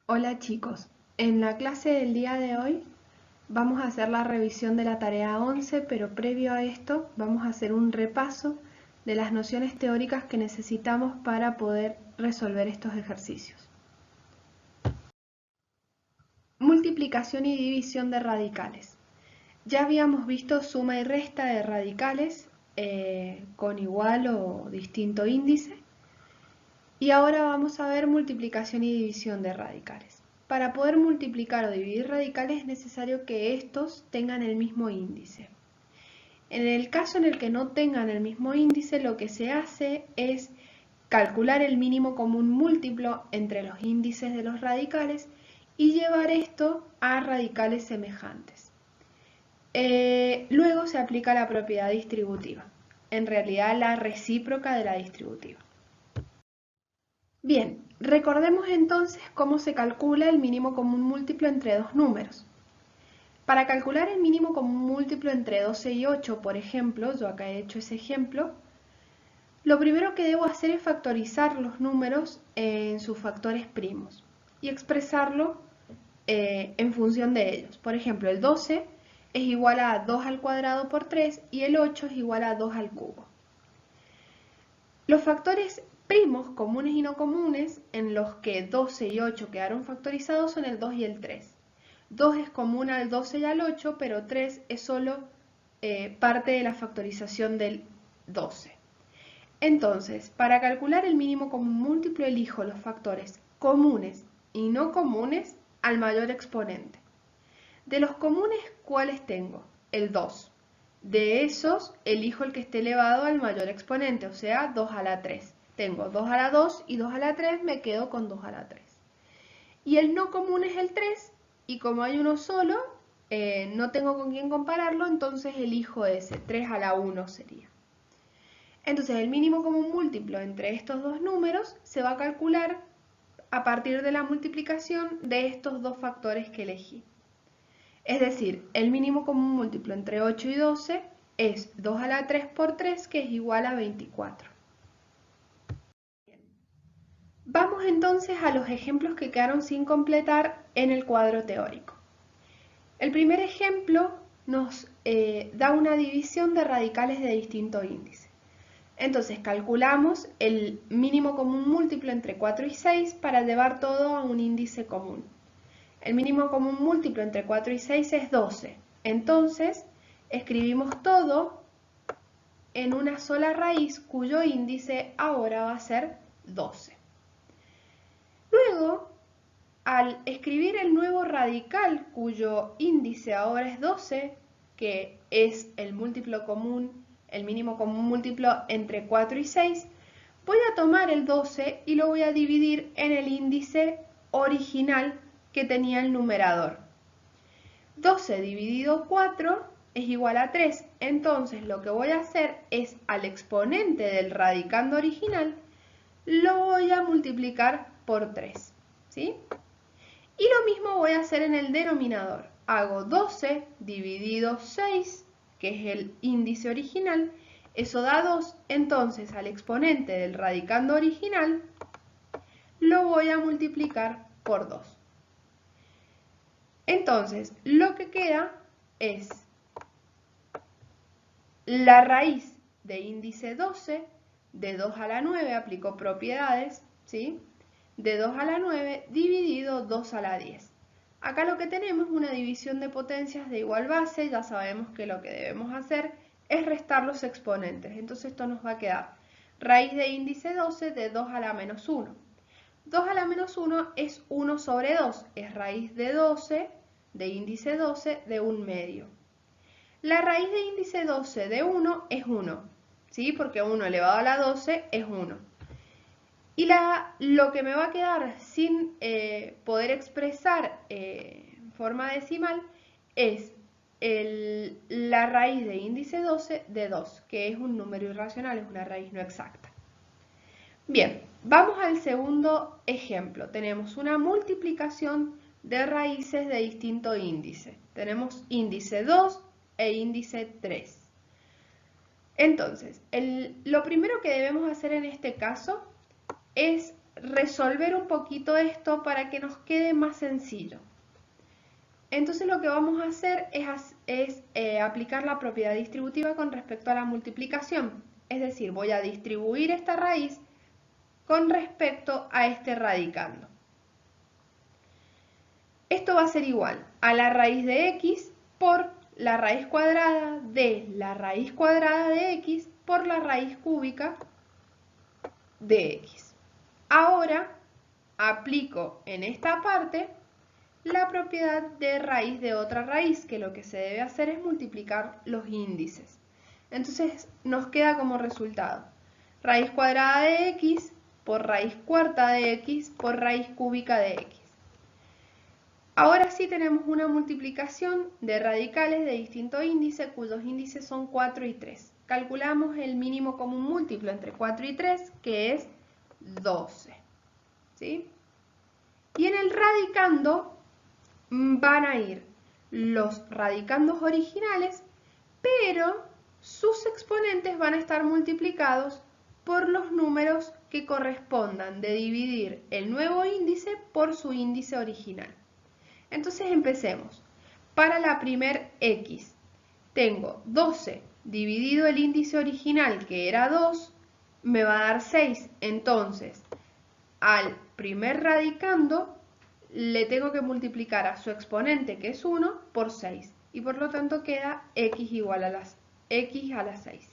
Hola chicos, en la clase del día de hoy vamos a hacer la revisión de la tarea 11, pero previo a esto vamos a hacer un repaso de las nociones teóricas que necesitamos para poder resolver estos ejercicios. Multiplicación y división de radicales. Ya habíamos visto suma y resta de radicales con igual o distinto índice. Y ahora vamos a ver multiplicación y división de radicales. Para poder multiplicar o dividir radicales es necesario que estos tengan el mismo índice. En el caso en el que no tengan el mismo índice, lo que se hace es calcular el mínimo común múltiplo entre los índices de los radicales y llevar esto a radicales semejantes. Luego se aplica la propiedad distributiva, en realidad la recíproca de la distributiva. Bien, recordemos entonces cómo se calcula el mínimo común múltiplo entre dos números. Para calcular el mínimo común múltiplo entre 12 y 8, por ejemplo, yo acá he hecho ese ejemplo, lo primero que debo hacer es factorizar los números en sus factores primos y expresarlo en función de ellos. Por ejemplo, el 12 es igual a 2 al cuadrado por 3 y el 8 es igual a 2 al cubo. Los factores primos comunes y no comunes en los que 12 y 8 quedaron factorizados son el 2 y el 3. 2 es común al 12 y al 8, pero 3 es solo parte de la factorización del 12. Entonces, para calcular el mínimo común múltiplo elijo los factores comunes y no comunes al mayor exponente. De los comunes, ¿cuáles tengo? El 2. De esos, elijo el que esté elevado al mayor exponente, o sea, 2 a la 3. Tengo 2 a la 2 y 2 a la 3, me quedo con 2 a la 3. Y el no común es el 3, y como hay uno solo, no tengo con quién compararlo, entonces elijo ese, 3 a la 1 sería. Entonces, el mínimo común múltiplo entre estos dos números se va a calcular a partir de la multiplicación de estos dos factores que elegí. Es decir, el mínimo común múltiplo entre 8 y 12 es 2 a la 3 por 3, que es igual a 24. Vamos entonces a los ejemplos que quedaron sin completar en el cuadro teórico. El primer ejemplo nos da una división de radicales de distinto índice. Entonces calculamos el mínimo común múltiplo entre 4 y 6 para llevar todo a un índice común. El mínimo común múltiplo entre 4 y 6 es 12. Entonces, escribimos todo en una sola raíz cuyo índice ahora va a ser 12. Luego, al escribir el nuevo radical cuyo índice ahora es 12, que es el múltiplo común, el mínimo común múltiplo entre 4 y 6, voy a tomar el 12 y lo voy a dividir en el índice original que tenía el numerador. 12 dividido 4 es igual a 3, entonces lo que voy a hacer es al exponente del radicando original lo voy a multiplicar por 3, ¿sí? Y lo mismo voy a hacer en el denominador. Hago 12 dividido 6, que es el índice original, eso da 2, entonces al exponente del radicando original lo voy a multiplicar por 2. Entonces, lo que queda es la raíz de índice 12, de 2 a la 9, aplico propiedades, ¿sí? De 2 a la 9 dividido 2 a la 10. Acá lo que tenemos es una división de potencias de igual base, ya sabemos que lo que debemos hacer es restar los exponentes, entonces esto nos va a quedar raíz de índice 12 de 2 a la menos 1. 2 a la menos 1 es 1 sobre 2, es raíz de 12, de índice 12, de 1 medio. La raíz de índice 12 de 1 es 1, ¿sí? Porque 1 elevado a la 12 es 1. Y lo que me va a quedar sin poder expresar en forma decimal es la raíz de índice 12 de 2, que es un número irracional, es una raíz no exacta. Bien, vamos al segundo ejemplo. Tenemos una multiplicación de raíces de distinto índice. Tenemos índice 2 e índice 3. Entonces, lo primero que debemos hacer en este caso es resolver un poquito esto para que nos quede más sencillo. Entonces lo que vamos a hacer es aplicar la propiedad distributiva con respecto a la multiplicación. Es decir, voy a distribuir esta raíz con respecto a este radicando. Esto va a ser igual a la raíz de x por la raíz cuadrada de la raíz cuadrada de x por la raíz cúbica de x. Ahora aplico en esta parte la propiedad de raíz de otra raíz, que lo que se debe hacer es multiplicar los índices. Entonces nos queda como resultado raíz cuadrada de x por raíz cuarta de x por raíz cúbica de x. Ahora sí tenemos una multiplicación de radicales de distinto índice cuyos índices son 4 y 3. Calculamos el mínimo común múltiplo entre 4 y 3, que es 12. ¿Sí? Y en el radicando van a ir los radicandos originales, pero sus exponentes van a estar multiplicados por los números que correspondan de dividir el nuevo índice por su índice original. Entonces empecemos. Para la primer x tengo 12 dividido el índice original, que era 2, me va a dar 6. Entonces, al primer radicando le tengo que multiplicar a su exponente, que es 1, por 6. Y por lo tanto queda x igual a x a la 6.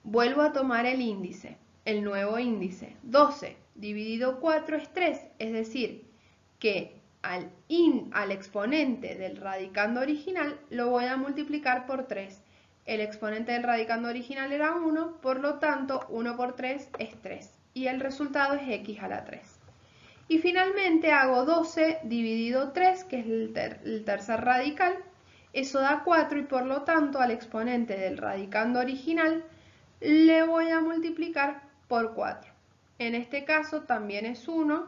Vuelvo a tomar el índice, el nuevo índice. 12 dividido 4 es 3, es decir, que al exponente del radicando original lo voy a multiplicar por 3. El exponente del radicando original era 1, por lo tanto 1 por 3 es 3. Y el resultado es x a la 3. Y finalmente hago 12 dividido 3, que es el tercer radical. Eso da 4 y por lo tanto al exponente del radicando original le voy a multiplicar por 4. En este caso también es 1,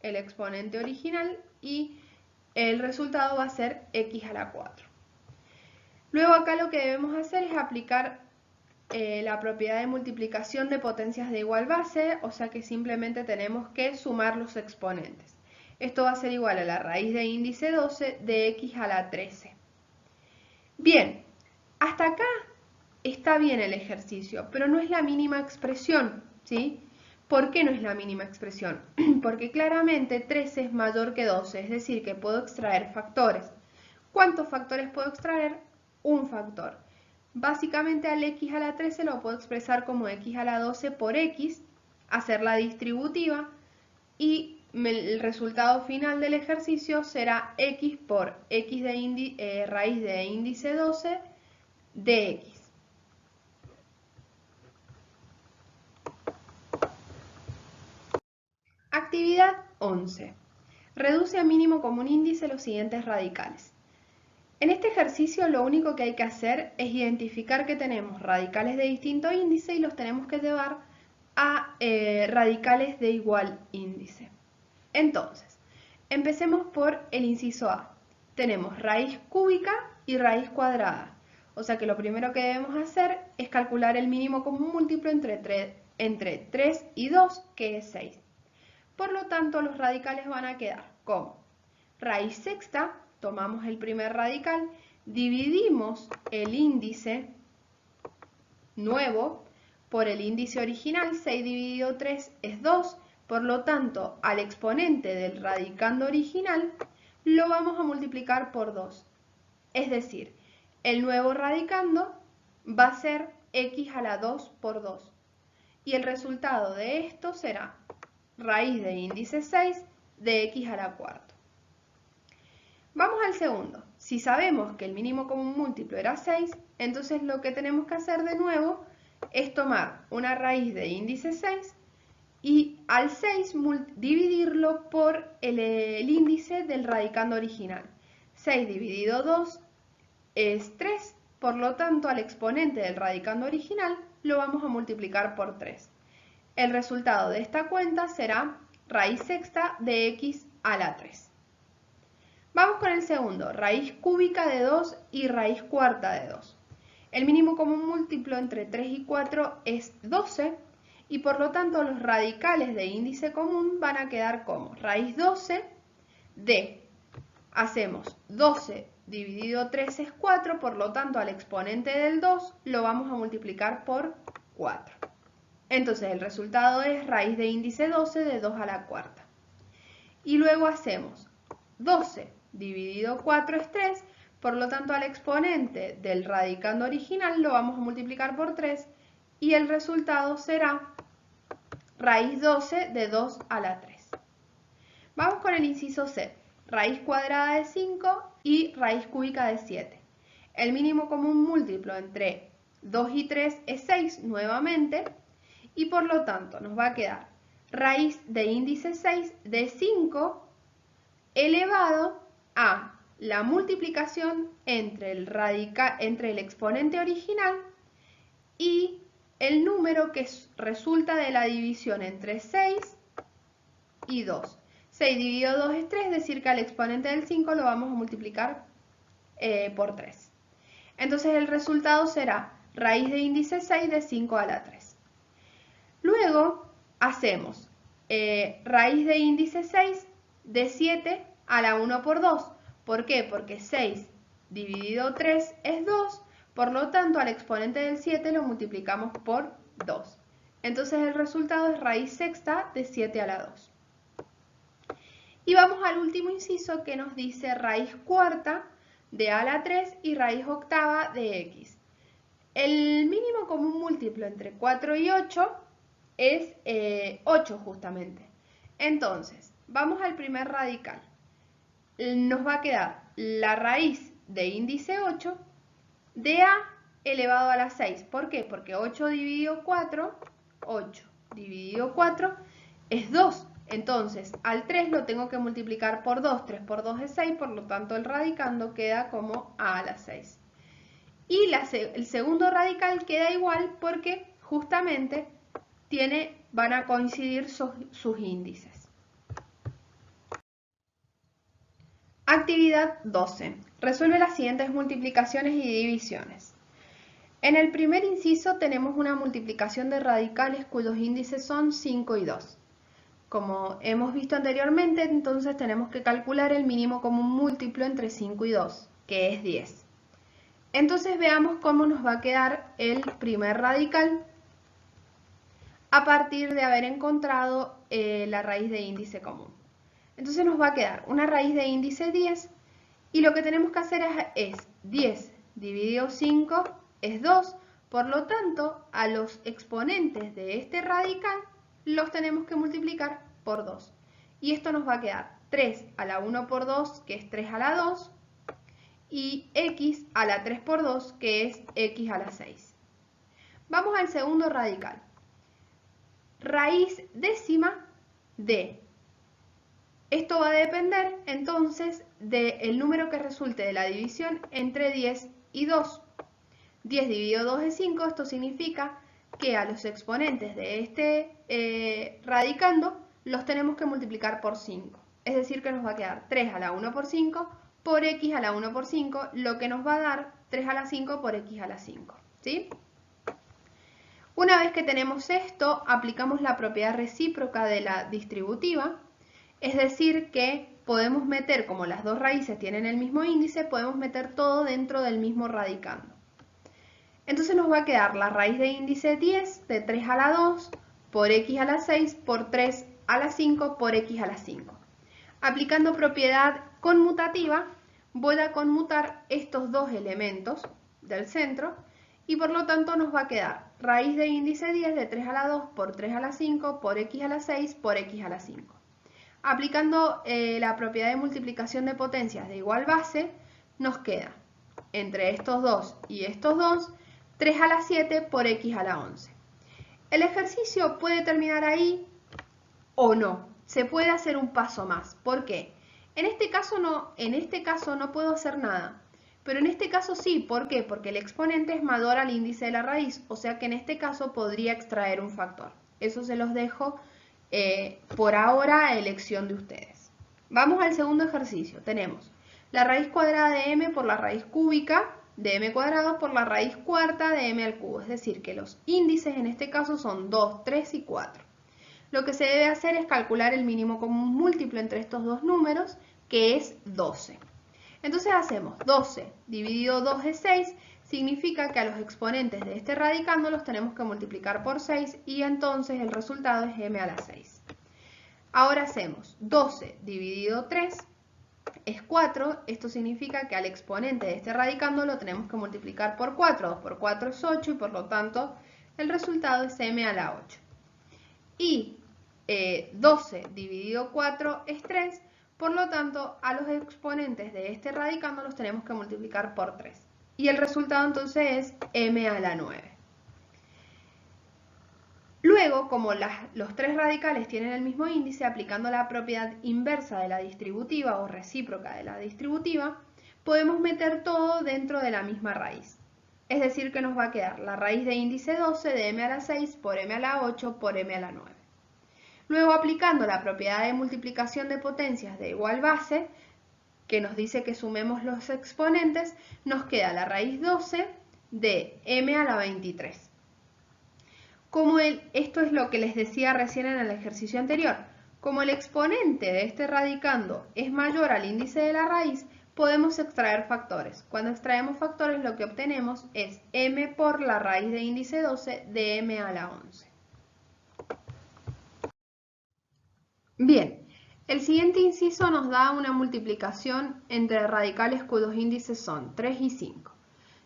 el exponente original, y el resultado va a ser x a la 4. Luego acá lo que debemos hacer es aplicar la propiedad de multiplicación de potencias de igual base, o sea que simplemente tenemos que sumar los exponentes. Esto va a ser igual a la raíz de índice 12 de x a la 13. Bien, hasta acá está bien el ejercicio, pero no es la mínima expresión, ¿sí? ¿Por qué no es la mínima expresión? Porque claramente 13 es mayor que 12, es decir, que puedo extraer factores. ¿Cuántos factores puedo extraer? Un factor. Básicamente al x a la 13 lo puedo expresar como x a la 12 por x, hacerla distributiva, y el resultado final del ejercicio será x por x de raíz de índice 12 de x. Actividad 11. Reduce a mínimo común índice los siguientes radicales. En este ejercicio lo único que hay que hacer es identificar que tenemos radicales de distinto índice y los tenemos que llevar a radicales de igual índice. Entonces, empecemos por el inciso A. Tenemos raíz cúbica y raíz cuadrada. O sea que lo primero que debemos hacer es calcular el mínimo común múltiplo entre 3 y 2, que es 6. Por lo tanto, los radicales van a quedar como raíz sexta, tomamos el primer radical, dividimos el índice nuevo por el índice original, 6 dividido 3 es 2, por lo tanto, al exponente del radicando original lo vamos a multiplicar por 2. Es decir, el nuevo radicando va a ser x a la 2 por 2. Y el resultado de esto será raíz de índice 6 de x a la cuarta. Vamos al segundo. Si sabemos que el mínimo común múltiplo era 6, entonces lo que tenemos que hacer de nuevo es tomar una raíz de índice 6 y al 6 dividirlo por el índice del radicando original. 6 dividido 2 es 3, por lo tanto al exponente del radicando original lo vamos a multiplicar por 3. El resultado de esta cuenta será raíz sexta de x a la 3. Vamos con el segundo, raíz cúbica de 2 y raíz cuarta de 2. El mínimo común múltiplo entre 3 y 4 es 12 y por lo tanto los radicales de índice común van a quedar como raíz 12 de, hacemos 12 dividido 3 es 4, por lo tanto al exponente del 2 lo vamos a multiplicar por 4. Entonces el resultado es raíz de índice 12 de 2 a la cuarta. Y luego hacemos 12 dividido 4 es 3, por lo tanto al exponente del radicando original lo vamos a multiplicar por 3 y el resultado será raíz 12 de 2 a la 3. Vamos con el inciso C, raíz cuadrada de 5 y raíz cúbica de 7. El mínimo común múltiplo entre 2 y 3 es 6 nuevamente y por lo tanto nos va a quedar raíz de índice 6 de 5 elevado a la multiplicación entre el exponente original y el número que resulta de la división entre 6 y 2. 6 dividido 2 es 3, es decir que al exponente del 5 lo vamos a multiplicar por 3. Entonces el resultado será raíz de índice 6 de 5 a la 3. Luego hacemos raíz de índice 6 de 7 a la 1 por 2. ¿Por qué? Porque 6 dividido 3 es 2, por lo tanto al exponente del 7 lo multiplicamos por 2. Entonces el resultado es raíz sexta de 7 a la 2. Y vamos al último inciso que nos dice raíz cuarta de a a la 3 y raíz octava de x. El mínimo común múltiplo entre 4 y 8 es 8 justamente. Entonces, vamos al primer radical. Nos va a quedar la raíz de índice 8 de a elevado a la 6. ¿Por qué? Porque 8 dividido 4 es 2. Entonces, al 3 lo tengo que multiplicar por 2. 3 por 2 es 6, por lo tanto el radicando queda como a a la 6. Y el segundo radical queda igual porque justamente van a coincidir sus índices. Actividad 12. Resuelve las siguientes multiplicaciones y divisiones. En el primer inciso tenemos una multiplicación de radicales cuyos índices son 5 y 2. Como hemos visto anteriormente, entonces tenemos que calcular el mínimo común múltiplo entre 5 y 2, que es 10. Entonces veamos cómo nos va a quedar el primer radical a partir de haber encontrado la raíz de índice común. Entonces nos va a quedar una raíz de índice 10 y lo que tenemos que hacer es 10 dividido 5 es 2, por lo tanto a los exponentes de este radical los tenemos que multiplicar por 2. Y esto nos va a quedar 3 a la 1 por 2, que es 3 a la 2, y x a la 3 por 2, que es x a la 6. Vamos al segundo radical. Raíz décima de. Esto va a depender entonces del número que resulte de la división entre 10 y 2. 10 dividido 2 es 5, esto significa que a los exponentes de este radicando los tenemos que multiplicar por 5. Es decir que nos va a quedar 3 a la 1 por 5 por x a la 1 por 5, lo que nos va a dar 3 a la 5 por x a la 5. ¿Sí? Una vez que tenemos esto, aplicamos la propiedad recíproca de la distributiva, es decir que podemos meter, como las dos raíces tienen el mismo índice, podemos meter todo dentro del mismo radicando. Entonces nos va a quedar la raíz de índice 10 de 3 a la 2 por x a la 6 por 3 a la 5 por x a la 5. Aplicando propiedad conmutativa, voy a conmutar estos dos elementos del centro y por lo tanto nos va a quedar raíz de índice 10 de 3 a la 2 por 3 a la 5 por x a la 6 por x a la 5. Aplicando la propiedad de multiplicación de potencias de igual base, nos queda entre estos dos y estos dos 3 a la 7 por x a la 11. El ejercicio puede terminar ahí o no. Se puede hacer un paso más. ¿Por qué? En este caso no puedo hacer nada. Pero en este caso sí. ¿Por qué? Porque el exponente es mayor al índice de la raíz. O sea que en este caso podría extraer un factor. Eso se los dejo por ahora a elección de ustedes. Vamos al segundo ejercicio. Tenemos la raíz cuadrada de m por la raíz cúbica de m cuadrado por la raíz cuarta de m al cubo. Es decir, que los índices en este caso son 2, 3 y 4. Lo que se debe hacer es calcular el mínimo común múltiplo entre estos dos números, que es 12. Entonces hacemos 12 dividido 2 es 6, significa que a los exponentes de este radicando los tenemos que multiplicar por 6 y entonces el resultado es m a la 6. Ahora hacemos 12 dividido 3 es 4, esto significa que al exponente de este radicando lo tenemos que multiplicar por 4, 2 por 4 es 8 y por lo tanto el resultado es m a la 8. Y 12 dividido 4 es 3, por lo tanto a los exponentes de este radicando los tenemos que multiplicar por 3. Y el resultado entonces es m a la 9. Luego, como los tres radicales tienen el mismo índice, aplicando la propiedad inversa de la distributiva o recíproca de la distributiva, podemos meter todo dentro de la misma raíz. Es decir, que nos va a quedar la raíz de índice 12 de m a la 6 por m a la 8 por m a la 9. Luego, aplicando la propiedad de multiplicación de potencias de igual base, que nos dice que sumemos los exponentes, nos queda la raíz 12 de m a la 23. Esto es lo que les decía recién en el ejercicio anterior, como el exponente de este radicando es mayor al índice de la raíz, podemos extraer factores. Cuando extraemos factores lo que obtenemos es m por la raíz de índice 12 de m a la 11. Bien, el siguiente inciso nos da una multiplicación entre radicales cuyos índices son 3 y 5.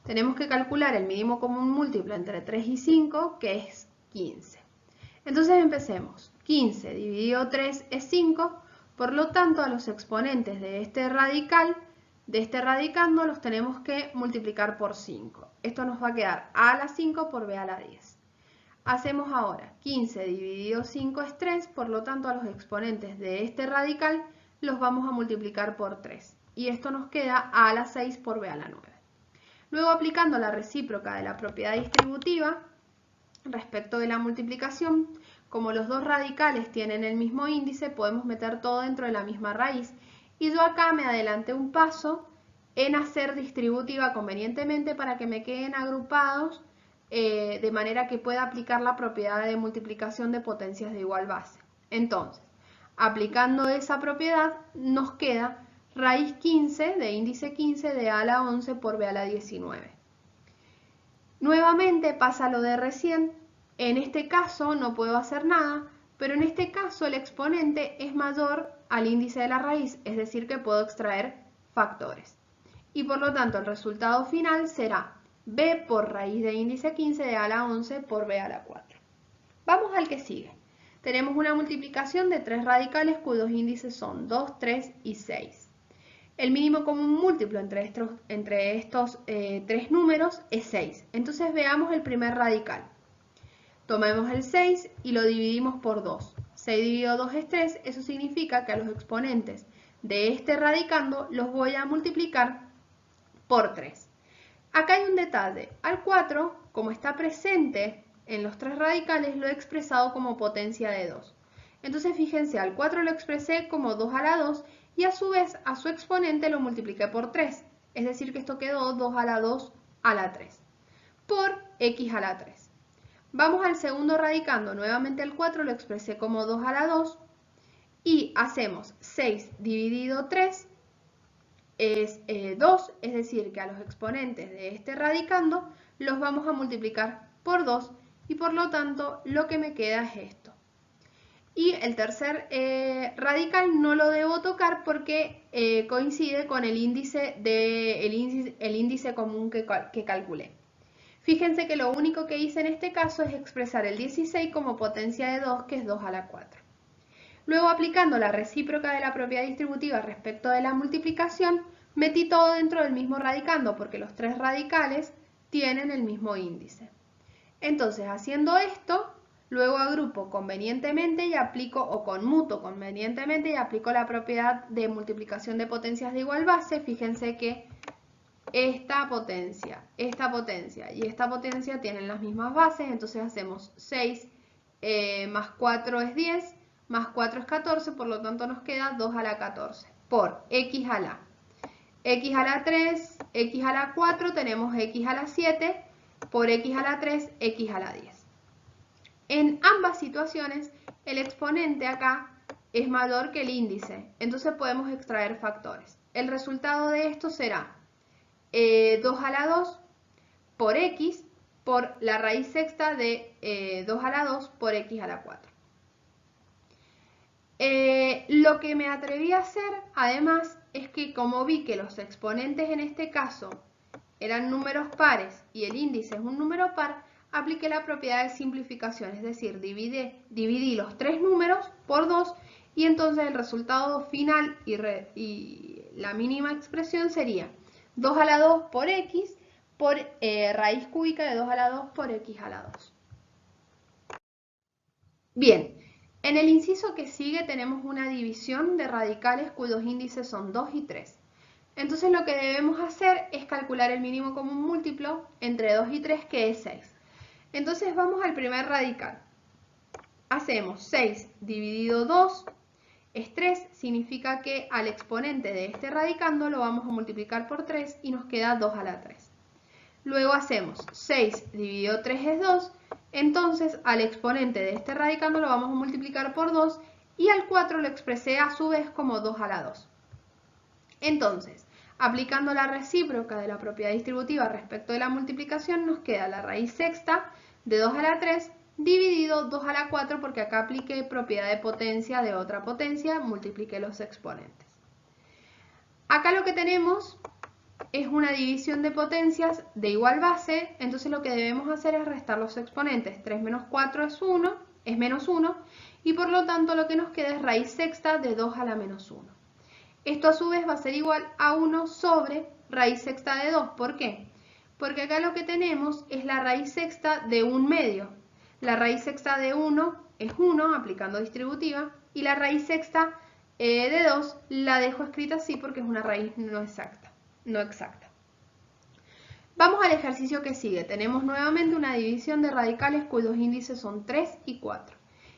Tenemos que calcular el mínimo común múltiplo entre 3 y 5, que es 15. Entonces empecemos. 15 dividido 3 es 5, por lo tanto a los exponentes de este radicando, los tenemos que multiplicar por 5. Esto nos va a quedar a a la 5 por b a la 10. Hacemos ahora 15 dividido 5 es 3, por lo tanto a los exponentes de este radical los vamos a multiplicar por 3. Y esto nos queda a la 6 por b a la 9. Luego, aplicando la recíproca de la propiedad distributiva respecto de la multiplicación, como los dos radicales tienen el mismo índice, podemos meter todo dentro de la misma raíz. Y yo acá me adelanté un paso en hacer distributiva convenientemente para que me queden agrupados de manera que pueda aplicar la propiedad de multiplicación de potencias de igual base. Entonces, aplicando esa propiedad, nos queda raíz 15 de índice 15 de a la 11 por b a la 19. Nuevamente pasa lo de recién. En este caso no puedo hacer nada, pero en este caso el exponente es mayor al índice de la raíz, es decir que puedo extraer factores. Y por lo tanto el resultado final será b por raíz de índice 15 de a la 11 por b a la 4. Vamos al que sigue. Tenemos una multiplicación de tres radicales cuyos índices son 2, 3 y 6. El mínimo común múltiplo entre estos tres números es 6. Entonces veamos el primer radical. Tomemos el 6 y lo dividimos por 2. 6 dividido 2 es 3, eso significa que a los exponentes de este radicando los voy a multiplicar por 3. Acá hay un detalle. Al 4, como está presente en los tres radicales, lo he expresado como potencia de 2. Entonces fíjense, al 4 lo expresé como 2 a la 2 y a su vez a su exponente lo multipliqué por 3. Es decir que esto quedó 2 a la 2 a la 3 por x a la 3. Vamos al segundo radicando. Nuevamente el 4 lo expresé como 2 a la 2 y hacemos 6 dividido 3 es 2, es decir que a los exponentes de este radicando los vamos a multiplicar por 2 y por lo tanto lo que me queda es esto. Y el tercer radical no lo debo tocar porque coincide con el índice común que calculé. Fíjense que lo único que hice en este caso es expresar el 16 como potencia de 2, que es 2 a la 4. Luego, aplicando la recíproca de la propiedad distributiva respecto de la multiplicación, metí todo dentro del mismo radicando porque los tres radicales tienen el mismo índice. Entonces, haciendo esto, luego agrupo convenientemente y aplico, o conmuto convenientemente y aplico la propiedad de multiplicación de potencias de igual base. Fíjense que esta potencia y esta potencia tienen las mismas bases, entonces hacemos 6 más 4 es 10, más 4 es 14, por lo tanto nos queda 2 a la 14 por x a la 3, x a la 4 tenemos x a la 7 por x a la 3, x a la 10. En ambas situaciones, el exponente acá es mayor que el índice, entonces podemos extraer factores. El resultado de esto será 2 a la 2 por x por la raíz sexta de 2 a la 2 por x a la 4. Lo que me atreví a hacer, además, es que como vi que los exponentes en este caso eran números pares y el índice es un número par, apliqué la propiedad de simplificación, es decir, dividí los tres números por 2 y entonces el resultado final y la mínima expresión sería 2 a la 2 por x por raíz cúbica de 2 a la 2 por x a la 2. Bien, en el inciso que sigue tenemos una división de radicales cuyos índices son 2 y 3. Entonces lo que debemos hacer es calcular el mínimo común múltiplo entre 2 y 3, que es 6. Entonces vamos al primer radical. Hacemos 6 dividido 2 es 3, significa que al exponente de este radicando lo vamos a multiplicar por 3 y nos queda 2 a la 3. Luego hacemos 6 dividido 3 es 2, entonces al exponente de este radicando lo vamos a multiplicar por 2 y al 4 lo expresé a su vez como 2 a la 2. Entonces, aplicando la recíproca de la propiedad distributiva respecto de la multiplicación, nos queda la raíz sexta de 2 a la 3 dividido 2 a la 4, porque acá apliqué propiedad de potencia de otra potencia, multipliqué los exponentes. Acá lo que tenemos es una división de potencias de igual base, entonces lo que debemos hacer es restar los exponentes. 3 menos 4 es menos 1, y por lo tanto lo que nos queda es raíz sexta de 2 a la menos 1. Esto a su vez va a ser igual a 1 sobre raíz sexta de 2. ¿Por qué? Porque acá lo que tenemos es la raíz sexta de 1 medio. La raíz sexta de 1 es 1, aplicando distributiva, y la raíz sexta de 2 la dejo escrita así porque es una raíz no exacta. Vamos al ejercicio que sigue. Tenemos nuevamente una división de radicales cuyos índices son 3 y 4.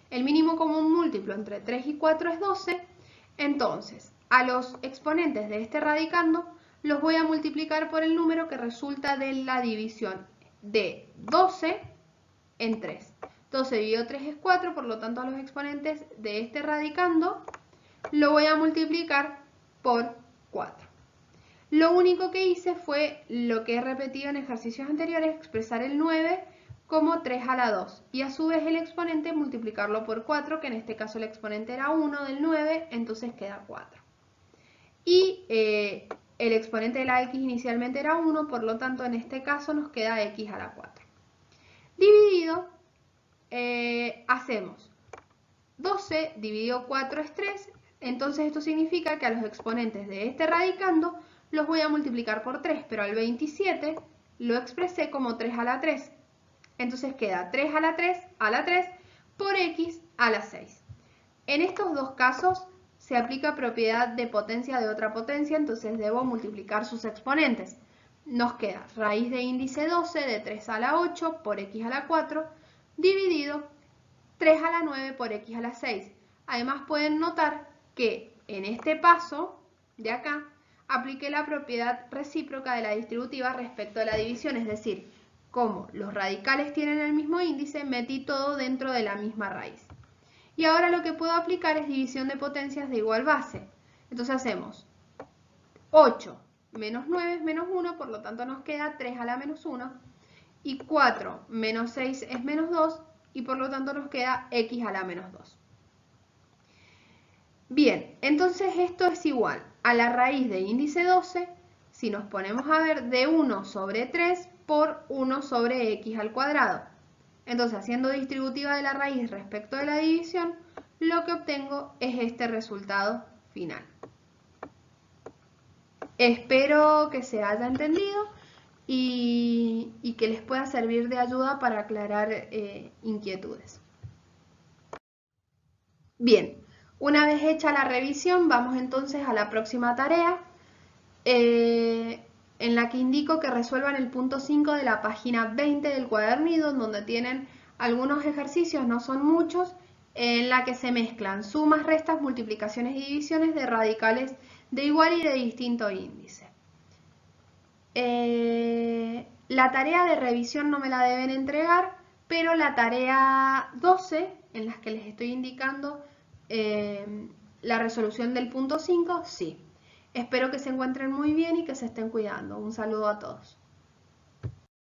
El mínimo común múltiplo entre 3 y 4 es 12. Entonces, a los exponentes de este radicando los voy a multiplicar por el número que resulta de la división de 12 en 3. 12 dividido 3 es 4, por lo tanto a los exponentes de este radicando lo voy a multiplicar por 4. Lo único que hice fue lo que he repetido en ejercicios anteriores, expresar el 9 como 3 a la 2 y a su vez el exponente multiplicarlo por 4, que en este caso el exponente era 1 del 9, entonces queda 4. Y el exponente de la x inicialmente era 1, por lo tanto en este caso nos queda x a la 4. Dividido, hacemos 12 dividido 4 es 3, entonces esto significa que a los exponentes de este radicando los voy a multiplicar por 3, pero al 27 lo expresé como 3 a la 3. Entonces queda 3 a la 3 por x a la 6. En estos dos casos se aplica propiedad de potencia de otra potencia, entonces debo multiplicar sus exponentes. Nos queda raíz de índice 12 de 3 a la 8 por x a la 4 dividido 3 a la 9 por x a la 6. Además pueden notar que en este paso de acá apliqué la propiedad recíproca de la distributiva respecto a la división, es decir, como los radicales tienen el mismo índice, metí todo dentro de la misma raíz. Y ahora lo que puedo aplicar es división de potencias de igual base. Entonces hacemos 8 menos 9 es menos 1, por lo tanto nos queda 3 a la menos 1. Y 4 menos 6 es menos 2, y por lo tanto nos queda x a la menos 2. Bien, entonces esto es igual a la raíz de índice 12, si nos ponemos a ver, de 1 sobre 3 por 1 sobre x al cuadrado. Entonces, haciendo distributiva de la raíz respecto de la división, lo que obtengo es este resultado final. Espero que se haya entendido y que les pueda servir de ayuda para aclarar inquietudes. Bien, una vez hecha la revisión, vamos entonces a la próxima tarea, en la que indico que resuelvan el punto 5 de la página 20 del cuadernillo, donde tienen algunos ejercicios, no son muchos, en la que se mezclan sumas, restas, multiplicaciones y divisiones de radicales de igual y de distinto índice. La tarea de revisión no me la deben entregar, pero la tarea 12, en las que les estoy indicando la resolución del punto 5, sí. Espero que se encuentren muy bien y que se estén cuidando. Un saludo a todos.